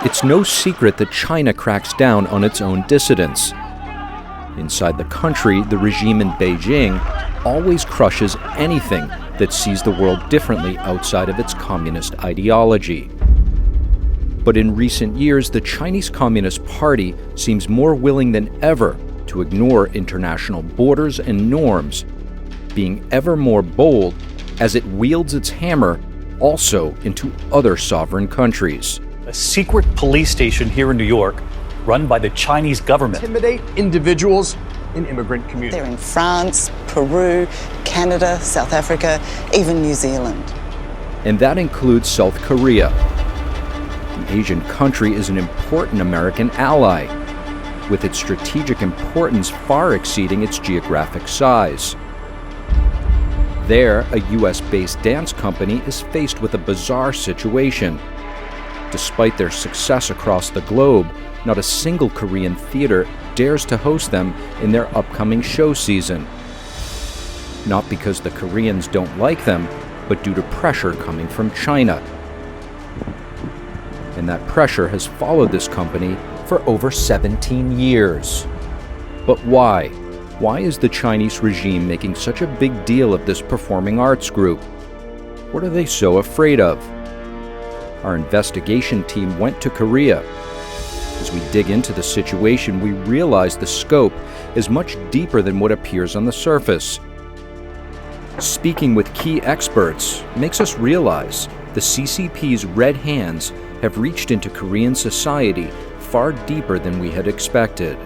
It's no secret that China cracks down on its own dissidents. Inside the country, the regime in Beijing always crushes anything that sees the world differently outside of its communist ideology. But in recent years, the Chinese Communist Party seems more willing than ever to ignore international borders and norms, being ever more bold as it wields its hammer also into other sovereign countries. A secret police station here in New York, run by the Chinese government. Intimidate individuals in immigrant communities. They're in France, Peru, Canada, South Africa, even New Zealand. And that includes South Korea. The Asian country is an important American ally, with its strategic importance far exceeding its geographic size. There, a US-based dance company is faced with a bizarre situation. Despite their success across the globe, not a single Korean theater dares to host them in their upcoming show season. Not because the Koreans don't like them, but due to pressure coming from China. And that pressure has followed this company for over 17 years. But why? Why is the Chinese regime making such a big deal of this performing arts group? What are they so afraid of? Our investigation team went to Korea. As we dig into the situation, we realize the scope is much deeper than what appears on the surface. Speaking with key experts makes us realize the CCP's red hands have reached into Korean society far deeper than we had expected.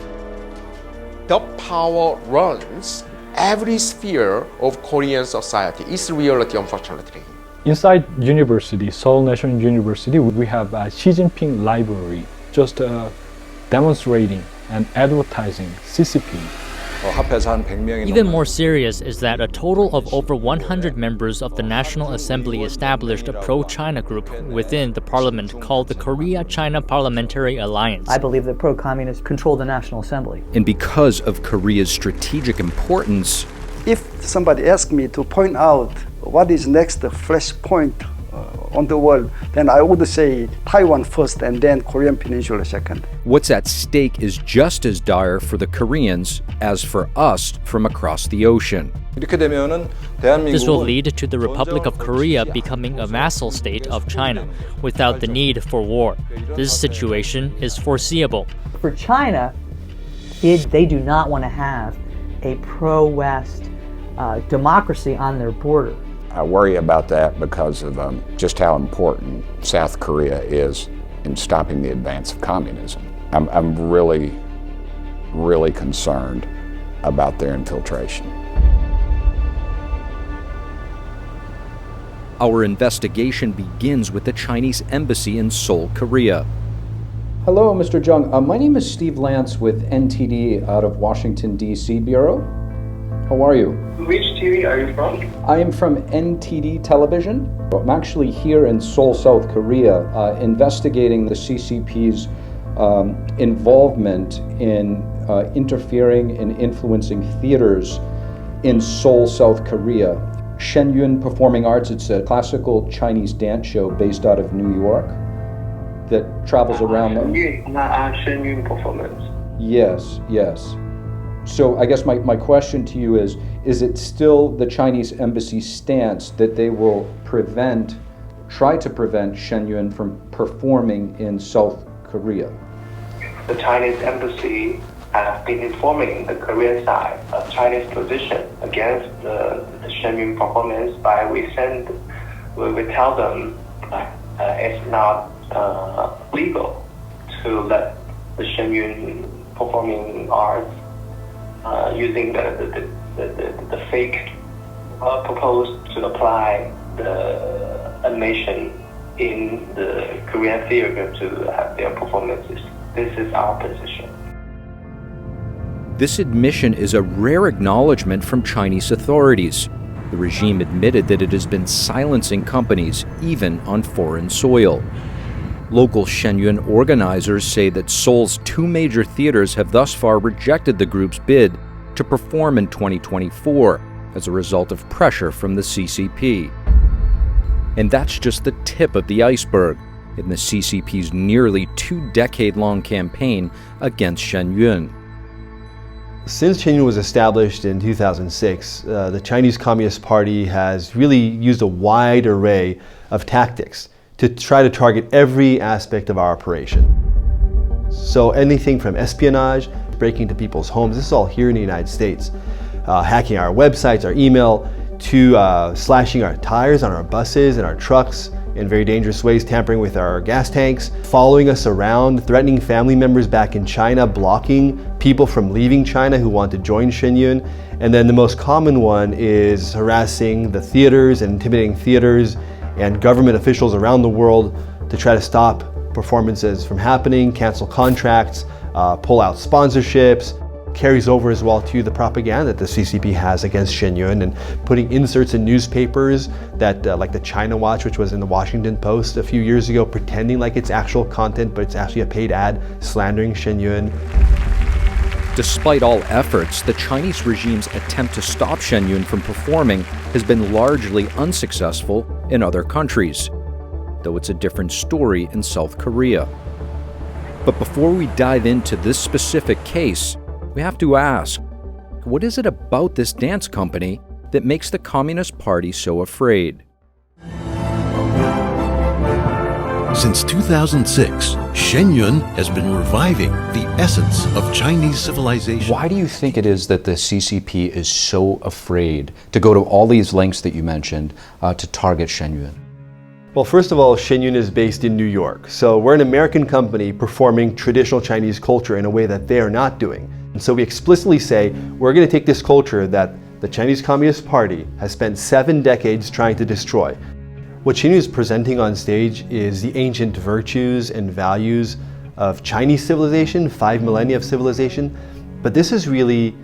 The power runs every sphere of Korean society. It's reality, unfortunately. Inside university, Seoul National University, we have a Xi Jinping library, just demonstrating and advertising CCP. Even more serious is that a total of over 100 members of the National Assembly established a pro-China group within the parliament called the Korea-China Parliamentary Alliance. I believe that pro-communists control the National Assembly. And because of Korea's strategic importance, if somebody asks me to point out what is next flashpoint on the world, then I would say Taiwan first and then Korean Peninsula second. What's at stake is just as dire for the Koreans as for us from across the ocean. This will lead to the Republic of Korea becoming a vassal state of China without the need for war. This situation is foreseeable. For China, they do not want to have a pro-West democracy on their border. I worry about that because of just how important South Korea is in stopping the advance of communism. I'm really, really concerned about their infiltration. Our investigation begins with the Chinese embassy in Seoul, Korea. Hello, Mr. Jung. My name is Steve Lance with NTD out of Washington, D.C. Bureau. How are you? Which TV are you from? I am from NTD Television. I'm actually here in Seoul, South Korea, investigating the CCP's involvement in interfering and influencing theaters in Seoul, South Korea. Shen Yun Performing Arts, it's a classical Chinese dance show based out of New York that travels around. Shen Yun Performance. Yes, yes. So I guess my question to you is it still the Chinese embassy's stance that they will try to prevent Shen Yun from performing in South Korea? The Chinese embassy has been informing the Korean side of Chinese position against the Shen Yun performance by we tell them it's not legal to let the Shen Yun performing arts using the fake proposed to apply the animation in the Korean theater to have their performances. This is our position. This admission is a rare acknowledgement from Chinese authorities. The regime admitted that it has been silencing companies, even on foreign soil. Local Shen Yun organizers say that Seoul's two major theaters have thus far rejected the group's bid to perform in 2024 as a result of pressure from the CCP. And that's just the tip of the iceberg. in the CCP's nearly 2-decade-long campaign against Shen Yun. Since Shen Yun was established in 2006, the Chinese Communist Party has really used a wide array of tactics to try to target every aspect of our operation. So anything from espionage, breaking into people's homes, this is all here in the United States, hacking our websites, our email, to slashing our tires on our buses and our trucks in very dangerous ways, tampering with our gas tanks, following us around, threatening family members back in China, blocking people from leaving China who want to join Shen Yun. And then the most common one is harassing the theaters and intimidating theaters and government officials around the world to try to stop performances from happening, cancel contracts, pull out sponsorships. Carries over as well to the propaganda that the CCP has against Shen Yun, and putting inserts in newspapers that, like the China Watch, which was in the Washington Post a few years ago, pretending like it's actual content, but it's actually a paid ad slandering Shen Yun. Despite all efforts, the Chinese regime's attempt to stop Shen Yun from performing has been largely unsuccessful in other countries, though it's a different story in South Korea. But before we dive into this specific case, we have to ask, what is it about this dance company that makes the Communist Party so afraid? Since 2006, Shen Yun has been reviving the essence of Chinese civilization. Why do you think it is that the CCP is so afraid to go to all these lengths that you mentioned to target Shen Yun? Well, first of all, Shen Yun is based in New York. So we're an American company performing traditional Chinese culture in a way that they are not doing. And so we explicitly say, we're going to take this culture that the Chinese Communist Party has spent 7 decades trying to destroy. What Shen Yun is presenting on stage is the ancient virtues and values of Chinese civilization, 5 millennia of civilization, but this is really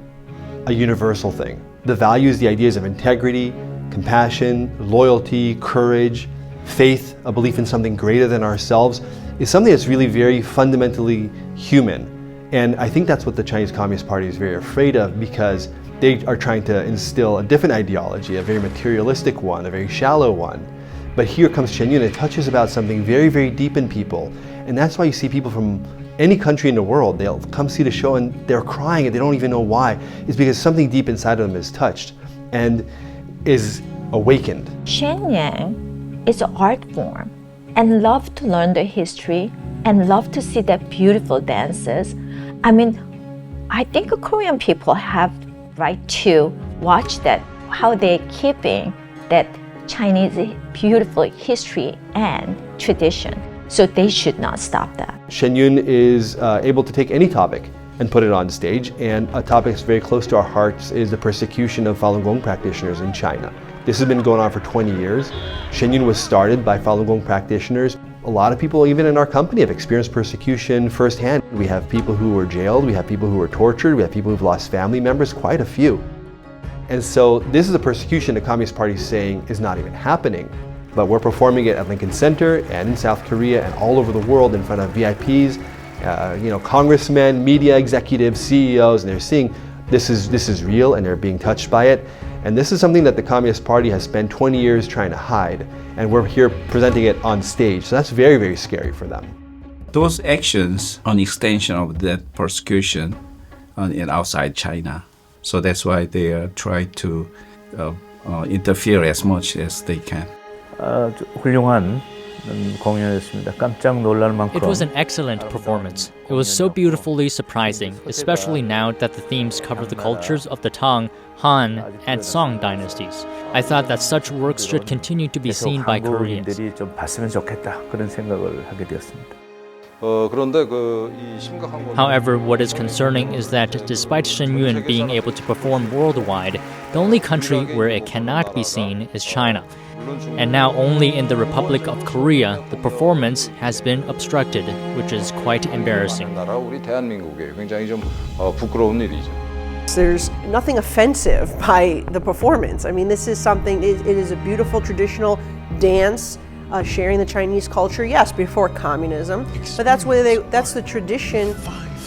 a universal thing. The values, the ideas of integrity, compassion, loyalty, courage, faith, a belief in something greater than ourselves, is something that's really very fundamentally human. And I think that's what the Chinese Communist Party is very afraid of, because they are trying to instill a different ideology, a very materialistic one, a very shallow one. But here comes Shen Yun, it touches about something very, very deep in people. And that's why you see people from any country in the world, they'll come see the show and they're crying and they don't even know why. It's because something deep inside of them is touched and is awakened. Shen Yun is an art form and love to learn the history and love to see the beautiful dances. I mean, I think Korean people have right to watch that, how they're keeping that Chinese beautiful history and tradition. So they should not stop that. Shen Yun is able to take any topic and put it on stage, and a topic that's very close to our hearts is the persecution of Falun Gong practitioners in China. This has been going on for 20 years. Shen Yun was started by Falun Gong practitioners. A lot of people, even in our company, have experienced persecution firsthand. We have people who were jailed, we have people who were tortured, we have people who've lost family members, quite a few. And so this is a persecution the Communist Party is saying is not even happening. But we're performing it at Lincoln Center and in South Korea and all over the world in front of VIPs, congressmen, media executives, CEOs, and they're seeing this is real and they're being touched by it. And this is something that the Communist Party has spent 20 years trying to hide. And we're here presenting it on stage. So that's very, very scary for them. Those actions are an extension of that persecution in outside China. So that's why they try to interfere as much as they can. It was an excellent performance. It was so beautifully surprising, especially now that the themes cover the cultures of the Tang, Han, and Song dynasties. I thought that such works should continue to be seen by Koreans. However, what is concerning is that despite Shen Yun being able to perform worldwide, the only country where it cannot be seen is China. And now only in the Republic of Korea, the performance has been obstructed, which is quite embarrassing. There's nothing offensive by the performance. I mean, this is something, it is a beautiful traditional dance, sharing the Chinese culture, yes, before communism, but that's the tradition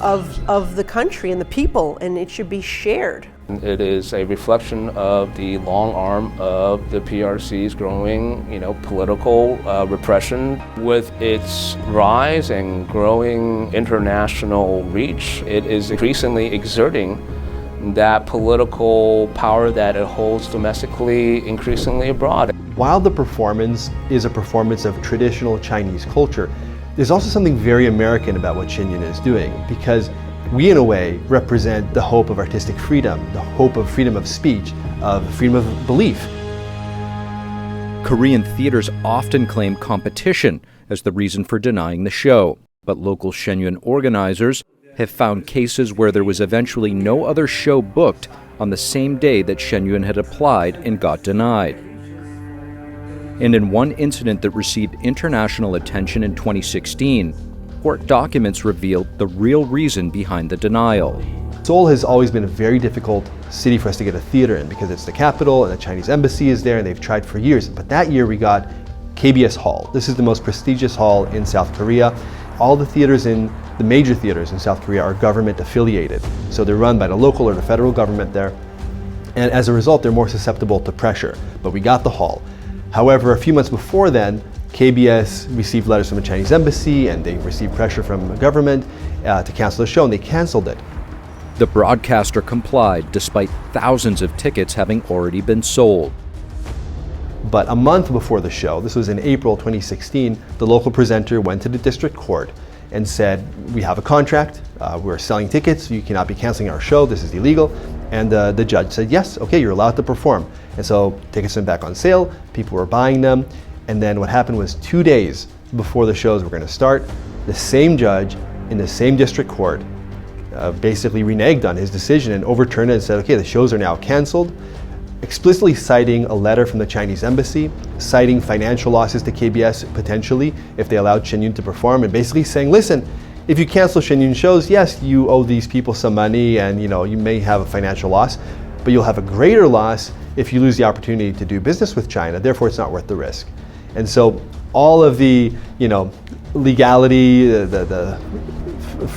of the country and the people, and it should be shared. It is a reflection of the long arm of the PRC's growing, political repression. With its rise and growing international reach, it is increasingly exerting that political power that it holds domestically increasingly abroad. While the performance is a performance of traditional Chinese culture, there's also something very American about what Shen Yun is doing, because we, in a way, represent the hope of artistic freedom, the hope of freedom of speech, of freedom of belief. Korean theaters often claim competition as the reason for denying the show, but local Shen Yun organizers have found cases where there was eventually no other show booked on the same day that Shen Yun had applied and got denied. And in one incident that received international attention in 2016, court documents revealed the real reason behind the denial. Seoul has always been a very difficult city for us to get a theater in because it's the capital and the Chinese embassy is there and they've tried for years. But that year we got KBS Hall. This is the most prestigious hall in South Korea. All the theaters in the major theaters in South Korea are government affiliated. So they're run by the local or the federal government there. And as a result, they're more susceptible to pressure. But we got the hall. However, a few months before then, KBS received letters from the Chinese embassy and they received pressure from the government to cancel the show, and they canceled it. The broadcaster complied despite thousands of tickets having already been sold. But a month before the show, this was in April 2016, the local presenter went to the district court and said, we have a contract, we're selling tickets, you cannot be canceling our show, this is illegal. And the judge said, yes, okay, you're allowed to perform. And so tickets went back on sale, people were buying them. And then what happened was 2 days before the shows were going to start, the same judge in the same district court basically reneged on his decision and overturned it and said, okay, the shows are now canceled, explicitly citing a letter from the Chinese embassy, citing financial losses to KBS potentially if they allowed Shen Yun to perform, and basically saying, listen, if you cancel Shen Yun shows, yes, you owe these people some money and you may have a financial loss, but you'll have a greater loss if you lose the opportunity to do business with China, therefore it's not worth the risk. And so all of the, legality, the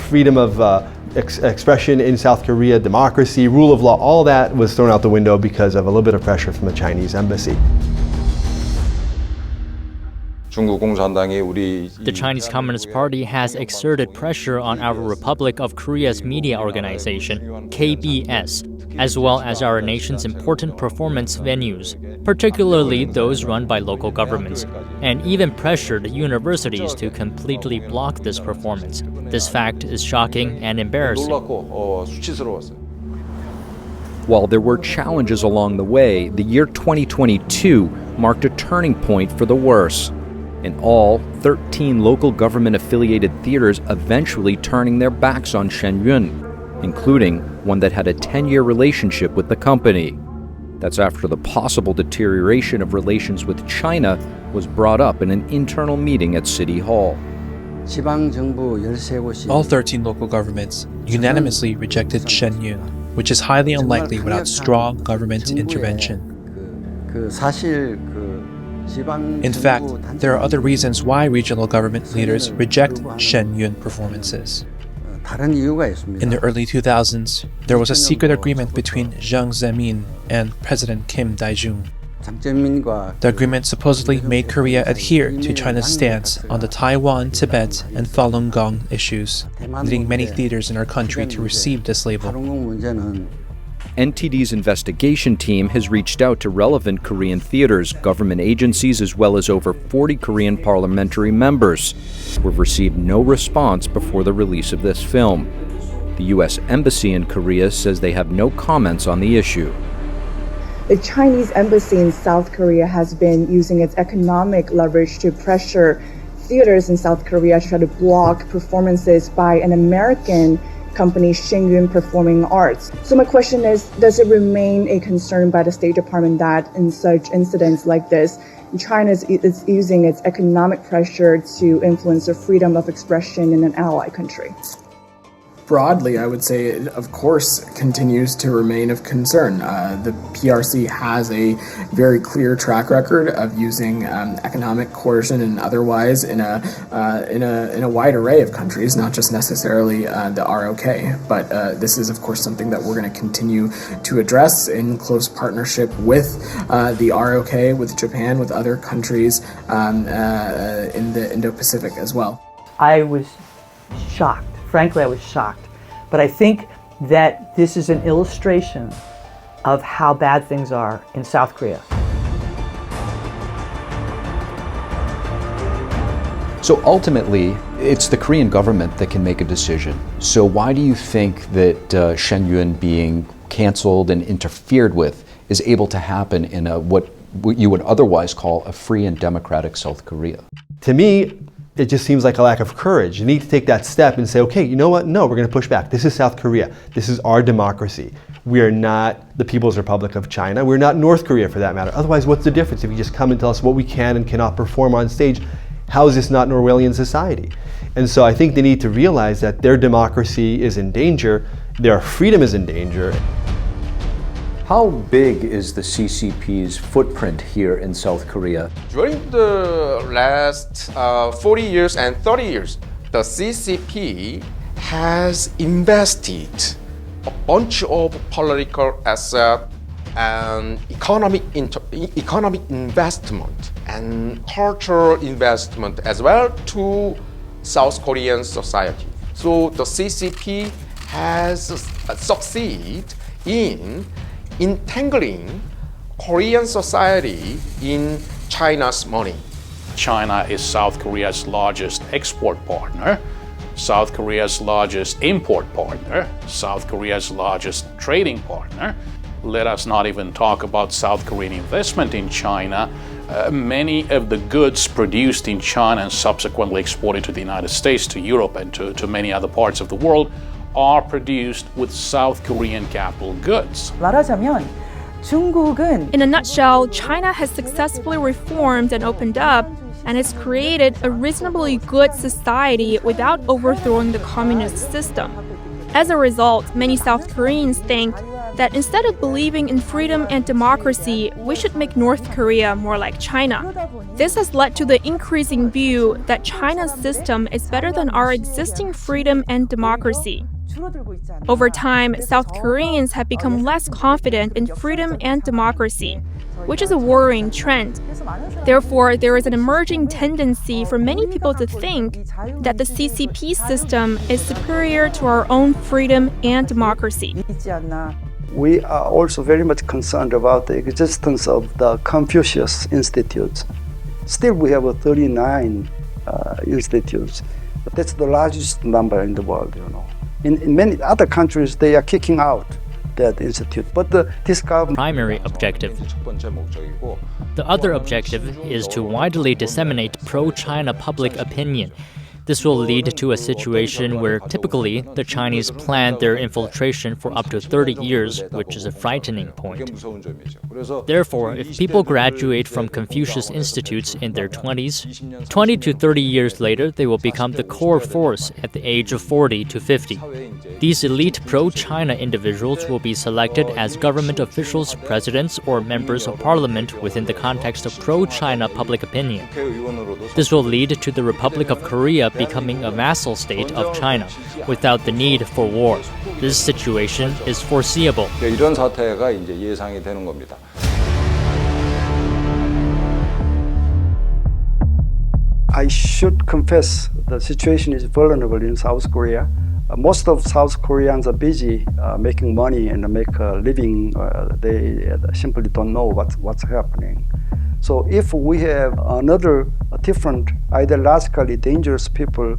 freedom of expression in South Korea, democracy, rule of law, all that was thrown out the window because of a little bit of pressure from the Chinese embassy. The Chinese Communist Party has exerted pressure on our Republic of Korea's media organization, KBS, as well as our nation's important performance venues, particularly those run by local governments, and even pressured universities to completely block this performance. This fact is shocking and embarrassing. While there were challenges along the way, the year 2022 marked a turning point for the worse. In all, 13 local government-affiliated theaters eventually turning their backs on Shen Yun, including one that had a 10-year relationship with the company. That's after the possible deterioration of relations with China was brought up in an internal meeting at City Hall. All 13 local governments unanimously rejected Shen Yun, which is highly unlikely without strong government intervention. In fact, there are other reasons why regional government leaders reject Shen Yun performances. In the early 2000s, there was a secret agreement between Jiang Zemin and President Kim Dae-jung. The agreement supposedly made Korea adhere to China's stance on the Taiwan, Tibet, and Falun Gong issues, leading many theaters in our country to receive this label. NTD's investigation team has reached out to relevant Korean theaters, government agencies, as well as over 40 Korean parliamentary members. We've received no response before the release of this film. The U.S. Embassy in Korea says they have no comments on the issue. The Chinese embassy in South Korea has been using its economic leverage to pressure theaters in South Korea to try to block performances by an American company, Shen Yun Performing Arts. So my question is, does it remain a concern by the State Department that in such incidents like this, China is using its economic pressure to influence the freedom of expression in an ally country? broadly, I would say it, of course, continues to remain of concern. The PRC has a very clear track record of using economic coercion and otherwise in a wide array of countries, not just necessarily the ROK. But this is, of course, something that we're going to continue to address in close partnership with the ROK, with Japan, with other countries in the Indo-Pacific as well. I was shocked. Frankly, I was shocked. But I think that this is an illustration of how bad things are in South Korea. So ultimately, it's the Korean government that can make a decision. So why do you think that Shen Yun being canceled and interfered with is able to happen in what you would otherwise call a free and democratic South Korea? To me, it just seems like a lack of courage. You need to take that step and say, okay, you know what? No, we're going to push back. This is South Korea. This is our democracy. We are not the People's Republic of China. We're not North Korea for that matter. Otherwise, what's the difference? If you just come and tell us what we can and cannot perform on stage, how is this not an Orwellian society? And so I think they need to realize that their democracy is in danger, their freedom is in danger. How big is the CCP's footprint here in South Korea? During the last 40 years and 30 years, the CCP has invested a bunch of political assets and economic investment and cultural investment as well to South Korean society. So the CCP has succeeded in entangling Korean society in China's money. China is South Korea's largest export partner, South Korea's largest import partner, South Korea's largest trading partner. Let us not even talk about South Korean investment in China. Many of the goods produced in China and subsequently exported to the United States, to Europe, and to many other parts of the world are produced with South Korean capital goods. 말하자면 중국은 In a nutshell, China has successfully reformed and opened up and has created a reasonably good society without overthrowing the communist system. As a result, many South Koreans think that instead of believing in freedom and democracy, we should make North Korea more like China. This has led to the increasing view that China's system is better than our existing freedom and democracy. Over time, South Koreans have become less confident in freedom and democracy, which is a worrying trend. Therefore, there is an emerging tendency for many people to think that the CCP system is superior to our own freedom and democracy. We are also very much concerned about the existence of the Confucius Institutes. Still, we have 39 institutes, but that's the largest number in the world, you know. In many other countries, they are kicking out that institute, but this government... Primary objective. The other objective is to widely disseminate pro-China public opinion. This will lead to a situation where typically the Chinese plan their infiltration for up to 30 years, which is a frightening point. Therefore, if people graduate from Confucius Institutes in their 20s, 20 to 30 years later, they will become the core force at the age of 40 to 50. These elite pro-China individuals will be selected as government officials, presidents, or members of parliament within the context of pro-China public opinion. This will lead to the Republic of Korea becoming a vassal state of China without the need for war. This situation is foreseeable. 이런 사태가 이제 예상이 되는 겁니다. I should confess the situation is vulnerable in South Korea. Most of South Koreans are busy making money and make a living. They simply don't know what's happening. So if we have another different ideologically dangerous people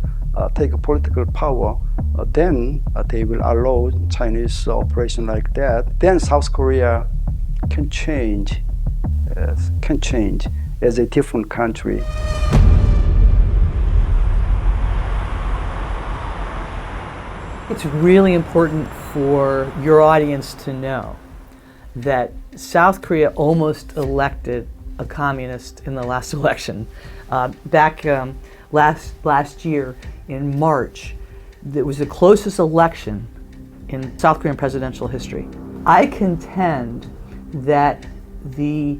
take political power, then they will allow Chinese operation like that. Then South Korea can change as a different country. It's really important for your audience to know that South Korea almost elected a communist in the last election. Back last year in March, It was the closest election in South Korean presidential history. I contend that the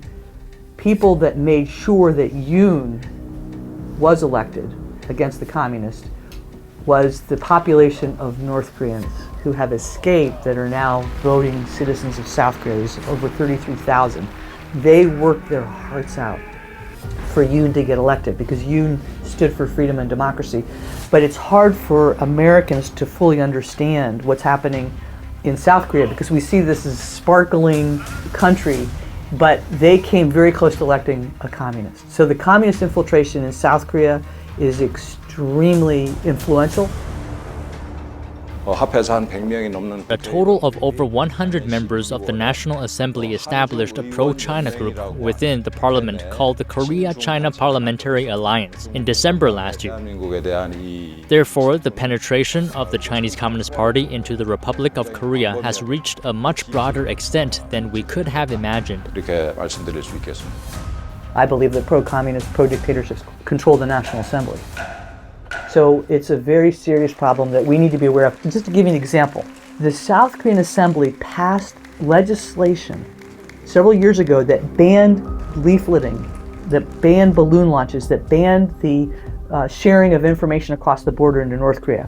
people that made sure that Yun was elected against the communists was the population of North Koreans who have escaped that are now voting citizens of South Korea. There's over 33,000. They worked their hearts out for Yun to get elected because Yun stood for freedom and democracy. But it's hard for Americans to fully understand what's happening in South Korea because we see this as a sparkling country, but they came very close to electing a communist. So the communist infiltration in South Korea is extremely influential. A total of over 100 members of the National Assembly established a pro-China group within the parliament called the Korea-China Parliamentary Alliance in December last year. Therefore, the penetration of the Chinese Communist Party into the Republic of Korea has reached a much broader extent than we could have imagined. I believe that pro-communist, pro-dictatorships control the National Assembly. So it's a very serious problem that we need to be aware of. Just to give you an example, the South Korean Assembly passed legislation several years ago that banned leafleting, that banned balloon launches, that banned the sharing of information across the border into North Korea.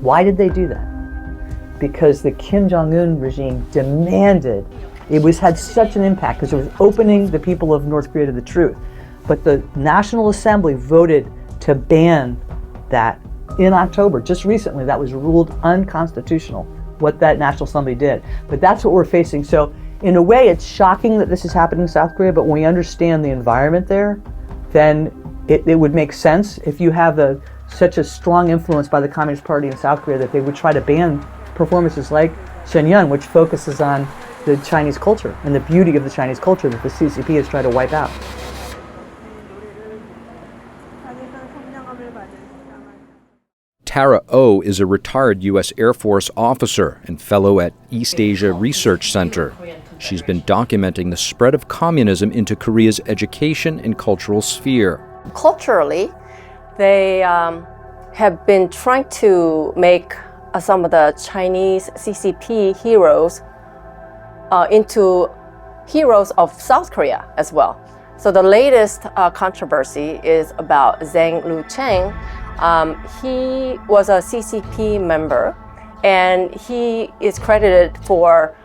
Why did they do that? Because the Kim Jong-un regime demanded. It had such an impact because it was opening the people of North Korea to the truth. But the National Assembly voted to ban that in October, just recently. That was ruled unconstitutional, what that National Assembly did. But that's what we're facing. So in a way, it's shocking that this is happening in South Korea, but when we understand the environment there, then it would make sense if you have such a strong influence by the Communist Party in South Korea that they would try to ban performances like Shen Yun, which focuses on the Chinese culture and the beauty of the Chinese culture that the CCP has tried to wipe out. Tara Oh is a retired U.S. Air Force officer and fellow at East Asia Research Center. She's been documenting the spread of communism into Korea's education and cultural sphere. Culturally, they have been trying to make some of the Chinese CCP heroes into heroes of South Korea as well. So the latest controversy is about Zhang Lucheng. He was a CCP member, and he is credited for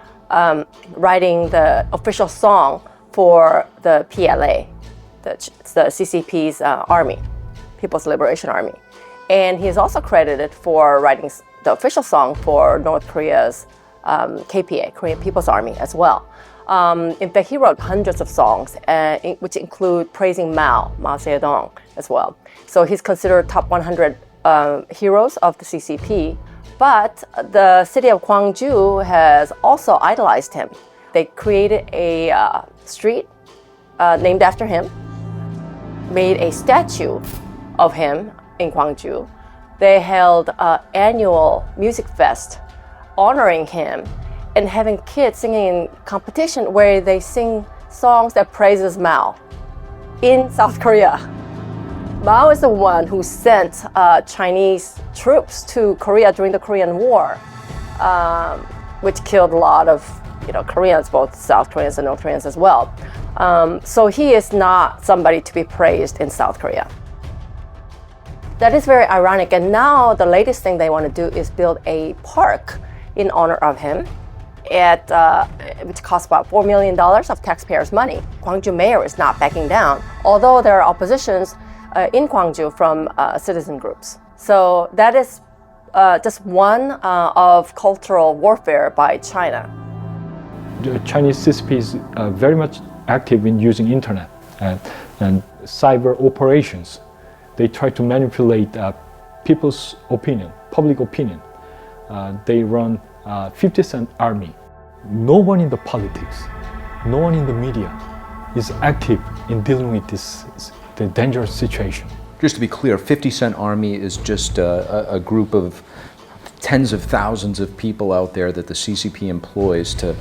writing the official song for the PLA, the CCP's army, People's Liberation Army. And he is also credited for writing the official song for North Korea's KPA, Korean People's Army, as well. In fact, he wrote hundreds of songs, which include praising Mao Zedong as well. So he's considered top 100 heroes of the CCP. But the city of Gwangju has also idolized him. They created a street named after him, made a statue of him in Gwangju. They held an annual music fest honoring him and having kids singing in competition where they sing songs that praises Mao in South Korea. Mao is the one who sent Chinese troops to Korea during the Korean War, which killed a lot of Koreans, both South Koreans and North Koreans as well. So he is not somebody to be praised in South Korea. That is very ironic, and now the latest thing they want to do is build a park in honor of him, which costs about $4 million of taxpayers' money. Gwangju mayor is not backing down, although there are oppositions in Gwangju from citizen groups. So that is just one of cultural warfare by China. The Chinese CCP is very much active in using internet and cyber operations. They try to manipulate people's opinion, public opinion. They run 50-cent army. No one in the politics, no one in the media is active in dealing with the dangerous situation. Just to be clear, 50-cent army is just a group of tens of thousands of people out there that the CCP employs to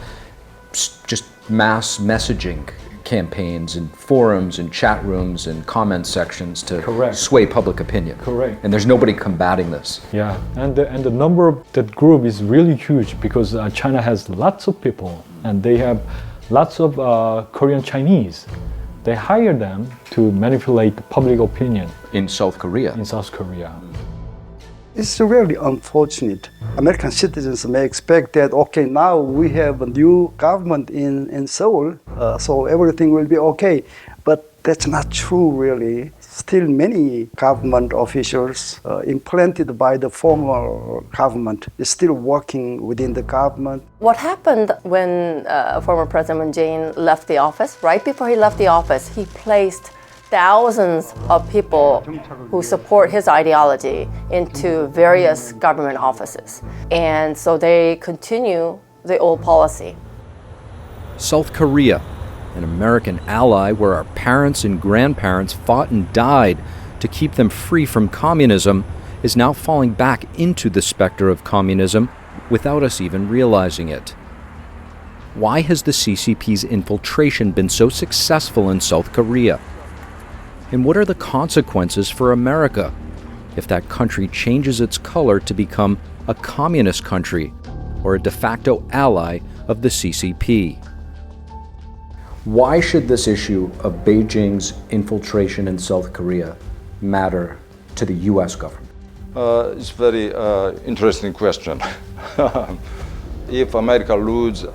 just mass messaging campaigns and forums and chat rooms and comment sections to Correct. sway public opinion. Correct. And there's nobody combating this. Yeah, and the number of that group is really huge because China has lots of people and they have lots of Korean Chinese. They hire them to manipulate public opinion. In South Korea? In South Korea. It's really unfortunate. American citizens may expect that, okay, now we have a new government in Seoul, so everything will be okay. But that's not true, really. Still many government officials implanted by the former government is still working within the government. What happened when former President Moon Jae-in left the office? Right before he left the office, he placed thousands of people who support his ideology into various government offices. And so they continue the old policy. South Korea, an American ally where our parents and grandparents fought and died to keep them free from communism, is now falling back into the specter of communism without us even realizing it. Why has the CCP's infiltration been so successful in South Korea? And what are the consequences for America if that country changes its color to become a communist country or a de facto ally of the CCP? Why should this issue of Beijing's infiltration in South Korea matter to the US government? It's a very interesting question. If America loses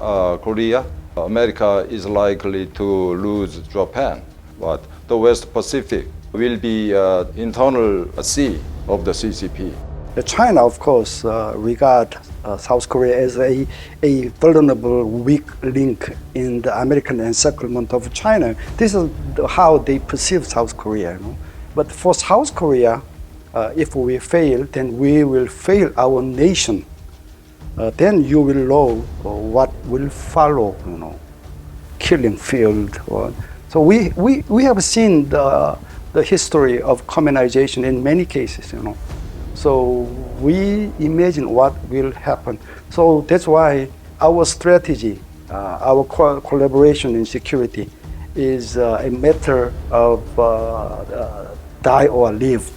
Korea, America is likely to lose Japan. But the West Pacific will be internal sea of the CCP. China, of course, regard South Korea as a vulnerable, weak link in the American encirclement of China. This is how they perceive South Korea. You know? But for South Korea, if we fail, then we will fail our nation. Then you will know what will follow. You know, killing field. So we have seen the history of communization in many cases. You know. So we imagine what will happen. So that's why our strategy, our collaboration in security is a matter of die or live.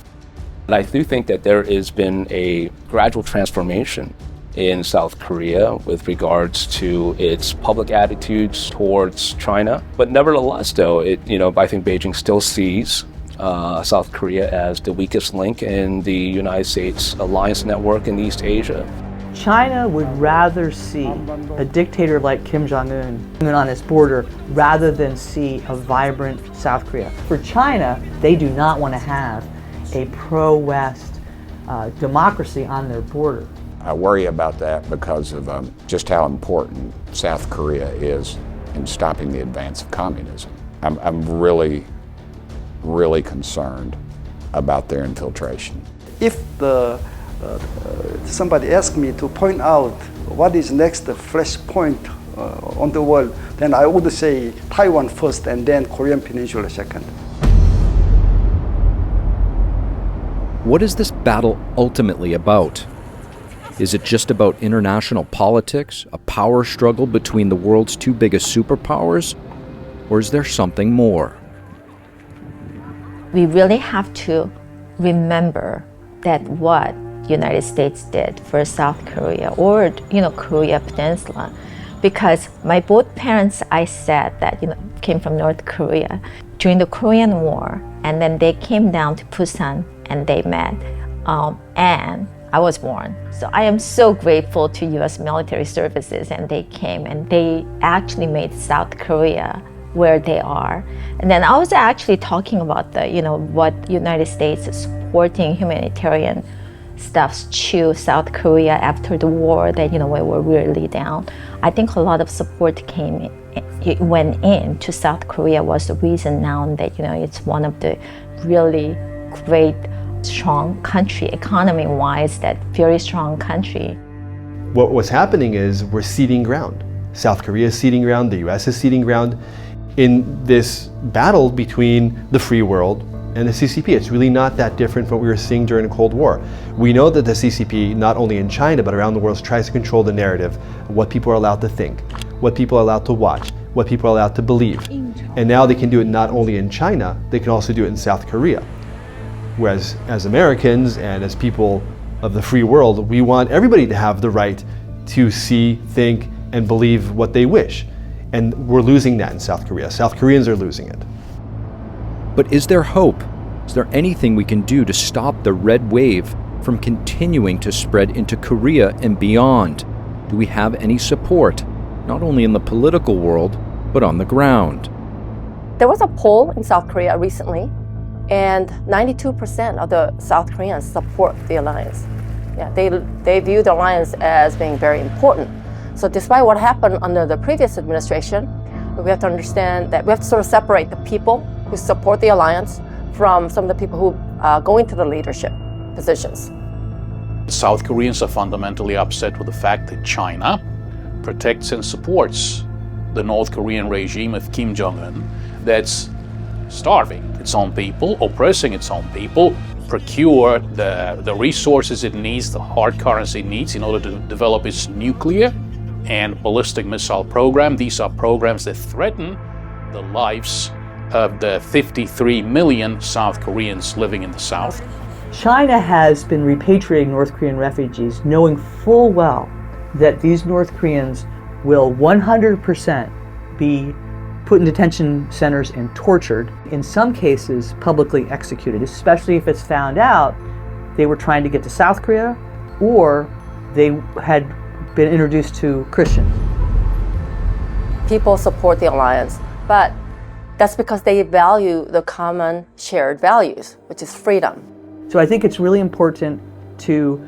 I do think that there has been a gradual transformation in South Korea with regards to its public attitudes towards China. But nevertheless, though, I think Beijing still sees South Korea as the weakest link in the United States alliance network in East Asia. China would rather see a dictator like Kim Jong-un on its border rather than see a vibrant South Korea. For China, they do not want to have a pro-West democracy on their border. I worry about that because of just how important South Korea is in stopping the advance of communism. I'm really concerned about their infiltration. If somebody asked me to point out what is next flashpoint on the world, then I would say Taiwan first and then Korean Peninsula second. What is this battle ultimately about? Is it just about international politics, a power struggle between the world's two biggest superpowers, or is there something more? We really have to remember that what the United States did for South Korea or Korea Peninsula, because my both parents, I said that came from North Korea during the Korean War, and then they came down to Busan and they met, and I was born. So I am so grateful to U.S. military services, and they came and they actually made South Korea where they are. And then I was actually talking about what United States is supporting humanitarian stuff to South Korea after the war that we were really down. I think a lot of support went in to South Korea was the reason now that it's one of the really great strong country economy-wise, that very strong country. What's happening is we're ceding ground. South Korea is ceding ground, the US is ceding ground in this battle between the free world and the CCP. It's really not that different from what we were seeing during the Cold War. We know that the CCP, not only in China but around the world, tries to control the narrative of what people are allowed to think, what people are allowed to watch, what people are allowed to believe. And now they can do it not only in China, they can also do it in South Korea. Whereas as Americans and as people of the free world, we want everybody to have the right to see, think, and believe what they wish. And we're losing that in South Korea. South Koreans are losing it. But is there hope? Is there anything we can do to stop the red wave from continuing to spread into Korea and beyond? Do we have any support, not only in the political world, but on the ground? There was a poll in South Korea recently, and 92% of the South Koreans support the alliance. Yeah, they view the alliance as being very important. So despite what happened under the previous administration, we have to understand that we have to sort of separate the people who support the alliance from some of the people who go into the leadership positions. South Koreans are fundamentally upset with the fact that China protects and supports the North Korean regime of Kim Jong-un that's starving its own people, oppressing its own people, procure the resources it needs, the hard currency it needs in order to develop its nuclear and ballistic missile program. These are programs that threaten the lives of the 53 million South Koreans living in the South. China has been repatriating North Korean refugees, knowing full well that these North Koreans will 100% be put in detention centers and tortured, in some cases publicly executed, especially if it's found out they were trying to get to South Korea or they had been introduced to Christians. People support the alliance, but that's because they value the common shared values, which is freedom. So I think it's really important to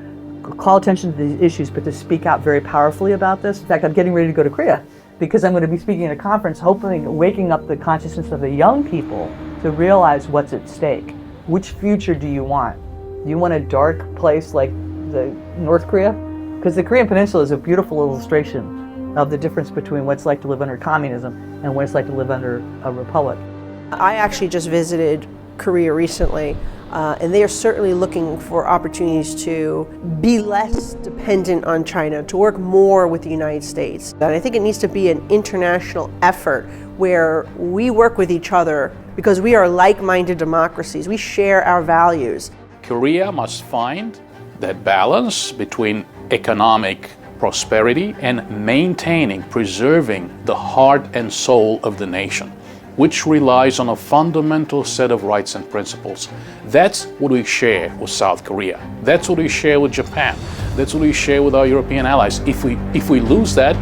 call attention to these issues, but to speak out very powerfully about this. In fact, I'm getting ready to go to Korea because I'm going to be speaking at a conference, hoping waking up the consciousness of the young people to realize what's at stake. Which future do you want? Do you want a dark place like the North Korea? Because the Korean Peninsula is a beautiful illustration of the difference between what it's like to live under communism and what it's like to live under a republic. I actually just visited Korea recently, and they are certainly looking for opportunities to be less dependent on China, to work more with the United States. And I think it needs to be an international effort where we work with each other because we are like-minded democracies. We share our values. Korea must find that balance between economic prosperity and maintaining, preserving the heart and soul of the nation, which relies on a fundamental set of rights and principles. That's what we share with South Korea. That's what we share with Japan. That's what we share with our European allies. If we lose that,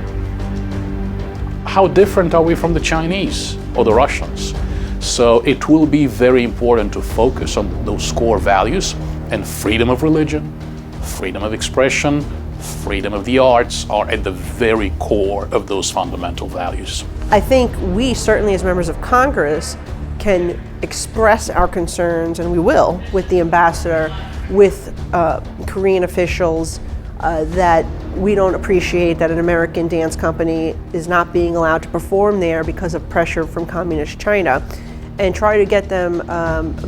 how different are we from the Chinese or the Russians? So it will be very important to focus on those core values, and freedom of religion, freedom of expression, freedom of the arts are at the very core of those fundamental values. I think we, certainly as members of Congress, can express our concerns, and we will, with the ambassador, with Korean officials, that we don't appreciate that an American dance company is not being allowed to perform there because of pressure from communist China, and try to get them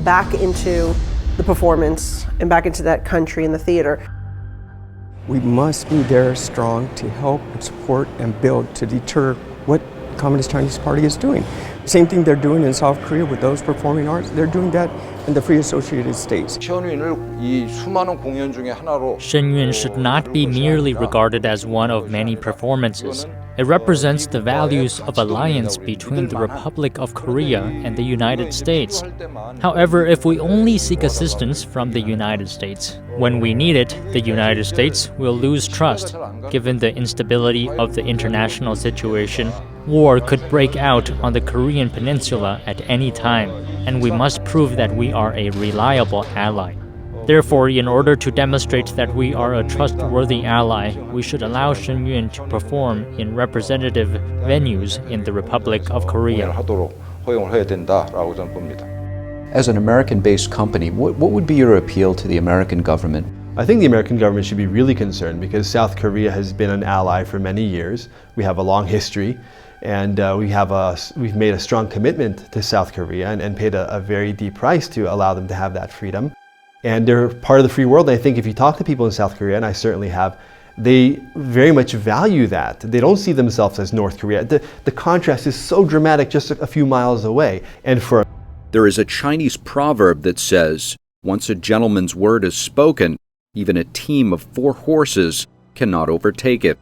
back into the performance and back into that country and the theater. We must be there strong to help and support and build to deter what Communist Chinese Party is doing. Same thing they're doing in South Korea with those performing arts. They're doing that in the Free Associated States. Shen Yun should not be merely regarded as one of many performances. It represents the values of alliance between the Republic of Korea and the United States. However, if we only seek assistance from the United States, when we need it, the United States will lose trust. Given the instability of the international situation, war could break out on the Korean Peninsula at any time, and we must prove that we are a reliable ally. Therefore, in order to demonstrate that we are a trustworthy ally, we should allow Shen Yun to perform in representative venues in the Republic of Korea. As an American-based company, what would be your appeal to the American government? I think the American government should be really concerned because South Korea has been an ally for many years. We have a long history, and we've made a strong commitment to South Korea and paid a very deep price to allow them to have that freedom. And they're part of the free world. And I think if you talk to people in South Korea, and I certainly have, they very much value that. They don't see themselves as North Korea. The contrast is so dramatic just a few miles away. And for There is a Chinese proverb that says, once a gentleman's word is spoken, even a team of 4 horses cannot overtake it.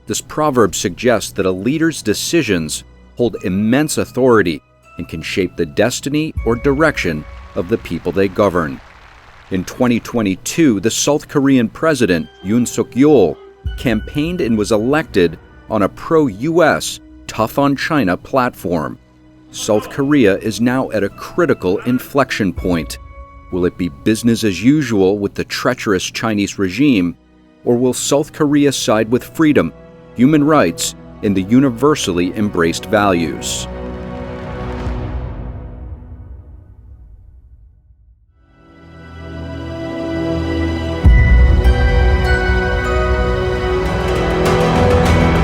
This proverb suggests that a leader's decisions hold immense authority and can shape the destiny or direction of the people they govern. In 2022, the South Korean president, Yoon Suk-yeol, campaigned and was elected on a pro-US, tough-on-China platform. South Korea is now at a critical inflection point. Will it be business as usual with the treacherous Chinese regime, or will South Korea side with freedom, human rights, and the universally embraced values?